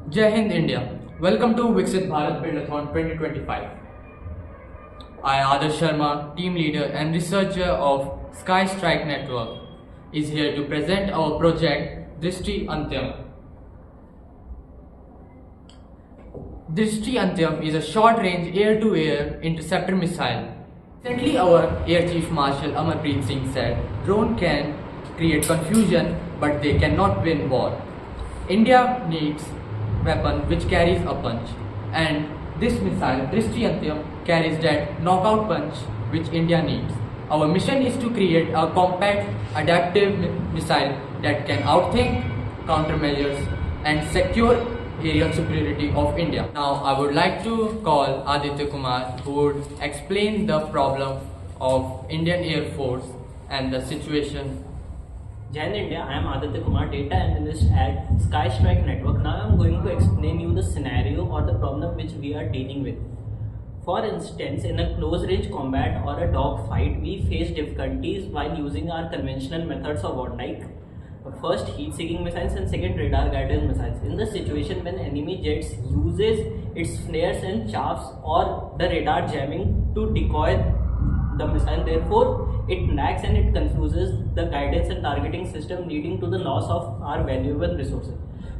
Jai Hind India. Welcome to Viksit Bharat Buildathon 2025. I, Adarsh Sharma, team leader and researcher of Sky Strike Network, is here to present our project Drishti Antyam. Drishti Antyam is a short-range air-to-air interceptor missile. Recently, our Air Chief Marshal Amarpreet Singh said, "Drone can create confusion, but they cannot win war." India needs weapon which carries a punch, and this missile, Drishti Antyam, carries that knockout punch which India needs. Our mission is to create a compact, adaptive missile that can outthink countermeasures and secure aerial superiority of India. Now, I would like to call Aditya Kumar, who would explain the problem of Indian Air Force and the situation. Jai Hind India, I am Aditya Kumar, data analyst at Sky Strike Network. Now I am going to explain you the scenario or the problem which we are dealing with. For instance, in a close range combat or a dog fight, we face difficulties while using our conventional methods of war, like first heat-seeking missiles and second radar guided missiles. In the situation when enemy jets uses its flares and chaffs or the radar jamming to decoy the missile, therefore it lags and it confuses the guidance and targeting system, leading to the loss of our valuable resources.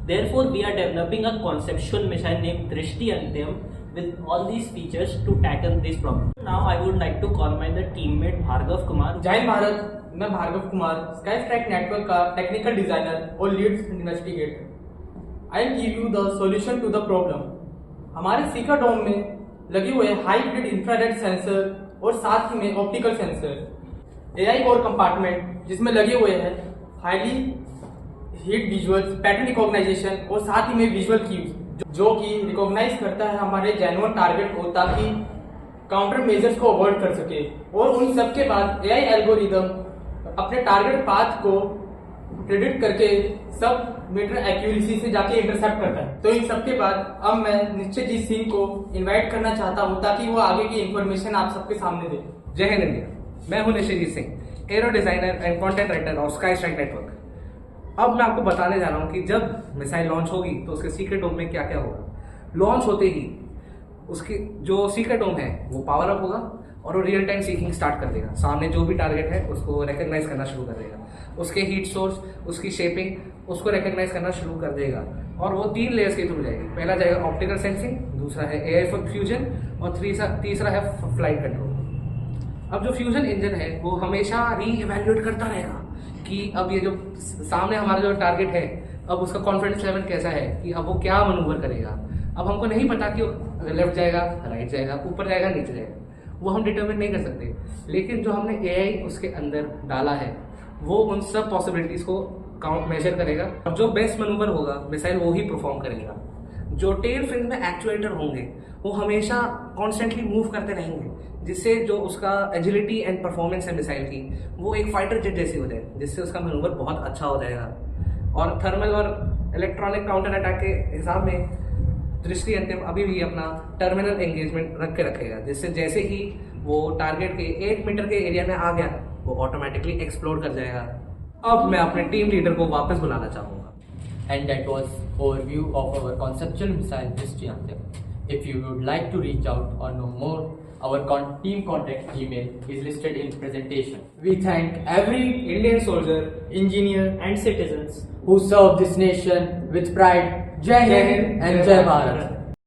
Therefore, we are developing a conceptual missile named Drishti Antyam with all these features to tackle this problem. Now I would like to call my teammate Bhargav Kumar. जय हिंद भारत, मैं Bhargav Kumar, sky strike network का technical designer और lead investigator. I will give you the solution to the problem. हमारे seeker डोम में लगे हुए hybrid infrared sensor और साथ ही में optical sensor, AI core compartment जिसमें लगे हुए हैं highly heat visuals, pattern recognization और साथ ही में विजुअल क्यूज जो कि रिकॉग्नाइज करता है हमारे जेन्युइन टारगेट को ताकि काउंटर मेजर्स को अवॉइड कर सके। और उन सब के बाद एआई एल्गोरिदम अपने टारगेट पाथ को प्रेडिक्ट करके सब मीटर एक्यूरेसी से जाके इंटरसेप्ट करता है। तो इन सब के बाद अब मैं निश्चित जी सिंह को इनवाइट करना चाहता हूं ताकि वो आगे की इंफॉर्मेशन आप सबके सामने दे। जय हिंद इंडिया, मैं हूं निश्चित Singh, arrow designer and content writer of sky strike network. अब मैं आपको बताने जा रहा हूं कि जब मिसाइल लॉन्च होगी तो उसके सीक्रेट डोम में क्या क्या होगा। लॉन्च होते ही उसकी जो सीक्रेट डोम है वो पावर अप होगा और वो रियल टाइम सीकिंग स्टार्ट कर देगा। सामने जो भी टारगेट है उसको रिकॉग्नाइज करना शुरू कर देगा, उसके हीट सोर्स, उसकी शेपिंग, उसको रिकॉग्नाइज करना शुरू कर देगा और वो 3 लेयर्स के थ्रू जाएगी। पहला जाएगा ऑप्टिकल सेंसिंग, दूसरा है एआई फ्यूजन और तीसरा है फ्लाइट कंट्रोल। अब जो फ्यूजन इंजन है वो हमेशा री-इवैल्यूएट करता रहेगा कि अब ये जो सामने हमारा जो टारगेट है अब उसका कॉन्फिडेंस लेवल कैसा है कि अब वो क्या मनूवर करेगा। अब हमको नहीं पता कि लेफ्ट जाएगा, राइट जाएगा, ऊपर जाएगा, नीचे जाएगा, वो हम डिटरमिन नहीं कर सकते। लेकिन जो हमने एआई उसके अंदर डाला है वो उन सब पॉसिबिलिटीज को काउंट मेजर करेगा और जो बेस्ट मनूवर होगा मिसाइल वो ही परफॉर्म करेगा। जो टेल फिन में एक्चुएटर होंगे वो हमेशा कॉन्स्टेंटली मूव करते रहेंगे जिससे जो उसका एजिलिटी एंड परफॉर्मेंस है मिसाइल की वो एक फाइटर जेट जैसी हो जाए, जिससे उसका मनूवर बहुत अच्छा हो जाएगा। और थर्मल और इलेक्ट्रॉनिक काउंटर अटैक के हिसाब में दृष्टि अंतिम अभी भी अपना टर्मिनल एंगेजमेंट रख के रखेगा, जिससे जैसे ही वो टारगेट के 1 मीटर के एरिया में आ गया वो ऑटोमेटिकली एक्सप्लोर कर जाएगा। अब मैं अपने टीम लीडर को वापस बुलाना चाहूँगा। And that was overview of our conceptual missile Drishti Antyam. If you would like to reach out or know more, our team contact email is listed in presentation. We thank every Indian soldier, engineer And citizens who serve this nation with pride. Jai Hind and Jai Bharat.